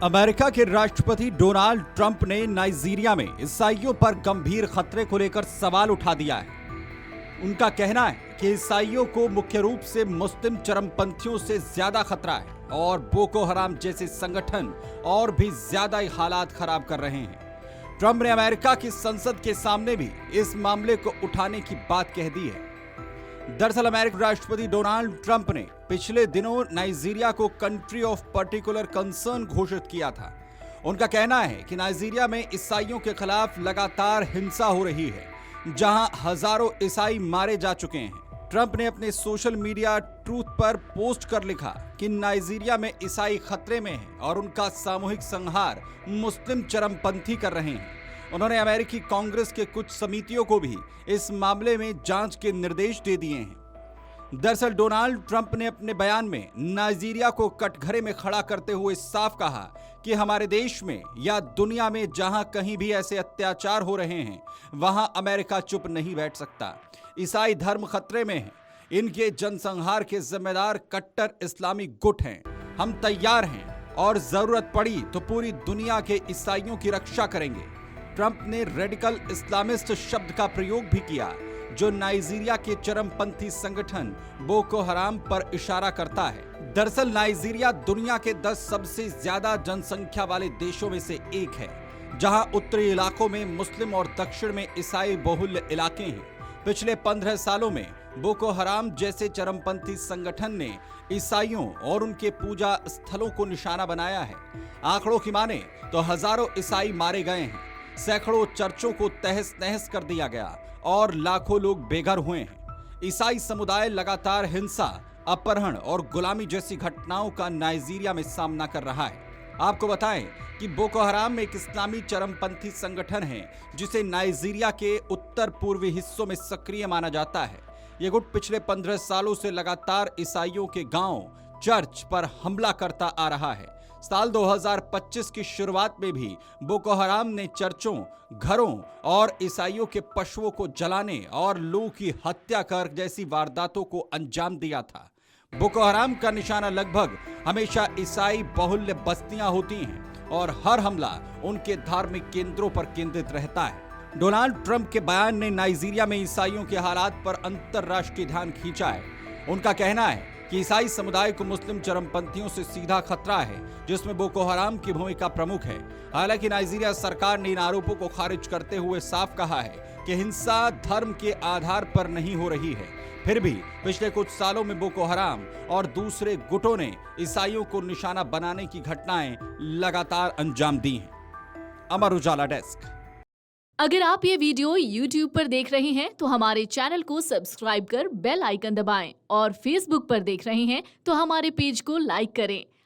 America के राष्ट्रपति Donald Trump ने नाइजीरिया में ईसाइयों पर गंभीर खतरे को लेकर सवाल उठा दिया है। उनका कहना है कि ईसाइयों को मुख्य रूप से मुस्लिम चरमपंथियों से ज्यादा खतरा है और बोको हराम जैसे संगठन और भी ज्यादा हालात खराब कर रहे हैं। ट्रंप ने अमेरिका की संसद के सामने भी इस मामले को उठाने की बात कह दी है। दरअसल अमेरिकी राष्ट्रपति डोनाल्ड ट्रंप ने पिछले दिनों नाइजीरिया को कंट्री ऑफ पर्टिकुलर कंसर्न घोषित किया था। उनका कहना है कि नाइजीरिया में ईसाइयों के खिलाफ लगातार हिंसा हो रही है, जहां हजारों ईसाई मारे जा चुके हैं। ट्रंप ने अपने सोशल मीडिया ट्रूथ पर पोस्ट कर लिखा कि नाइजीरिया में ईसाई खतरे में हैं और उनका सामूहिक संहार मुस्लिम चरमपंथी कर रहे हैं। उन्होंने अमेरिकी कांग्रेस के कुछ समितियों को भी इस मामले में जांच के निर्देश दे दिए हैं। दरअसल डोनाल्ड ट्रंप ने अपने बयान में नाइजीरिया को कटघरे में खड़ा करते हुए साफ कहा कि हमारे देश में या दुनिया में जहां कहीं भी ऐसे अत्याचार हो रहे हैं, वहां अमेरिका चुप नहीं बैठ सकता। ईसाई धर्म खतरे में है। इनके जनसंहार के जिम्मेदार कट्टर इस्लामी गुट हैं। हम तैयार हैं और जरूरत पड़ी तो पूरी दुनिया के ईसाइयों की रक्षा करेंगे। ट्रंप ने रेडिकल इस्लामिस्ट शब्द का प्रयोग भी किया, जो नाइजीरिया के चरमपंथी संगठन बोको हराम पर इशारा करता है। दरअसल नाइजीरिया दुनिया के 10 सबसे ज्यादा जनसंख्या वाले देशों में से एक है, जहां उत्तरी इलाकों में मुस्लिम और दक्षिण में ईसाई बहुल्य इलाके हैं। पिछले 15 सालों में बोको हराम जैसे चरमपंथी संगठन ने ईसाइयों और उनके पूजा स्थलों को निशाना बनाया है। आंकड़ों की माने तो हजारों ईसाई मारे गए हैं, सैकड़ों चर्चों को तहस नहस कर दिया गया और लाखों लोग बेघर हुए हैं। ईसाई समुदाय लगातार हिंसा, अपहरण और गुलामी जैसी घटनाओं का नाइजीरिया में सामना कर रहा है। आपको बताएं कि बोको हराम एक इस्लामी चरमपंथी संगठन है, जिसे नाइजीरिया के उत्तर पूर्वी हिस्सों में सक्रिय माना जाता है। ये गुट पिछले 15 सालों से लगातार ईसाइयों के गांव, चर्च पर हमला करता आ रहा है। साल 2025 की शुरुआत में भी बोको हराम ने चर्चों, घरों और ईसाइयों के पशुओं को जलाने और लोगों की हत्या कर जैसी वारदातों को अंजाम दिया था। बोको हराम का निशाना लगभग हमेशा ईसाई बहुल्य बस्तियां होती हैं और हर हमला उनके धार्मिक केंद्रों पर केंद्रित रहता है। डोनाल्ड ट्रंप के बयान ने नाइजीरिया में ईसाइयों के हालात पर अंतर्राष्ट्रीय ध्यान खींचा है। उनका कहना है कि ईसाई समुदाय को मुस्लिम चरमपंथियों से सीधा खतरा है, जिसमें बोको हराम की भूमिका प्रमुख है। हालांकि नाइजीरिया सरकार ने इन आरोपों को खारिज करते हुए साफ कहा है कि हिंसा धर्म के आधार पर नहीं हो रही है। फिर भी पिछले कुछ सालों में बोको हराम और दूसरे गुटों ने ईसाइयों को निशाना बनाने की घटनाएं लगातार अंजाम दी हैं। अमर उजाला डेस्क। अगर आप ये वीडियो YouTube पर देख रहे हैं तो हमारे चैनल को सब्सक्राइब कर बेल आइकन दबाएं और Facebook पर देख रहे हैं तो हमारे पेज को लाइक करें।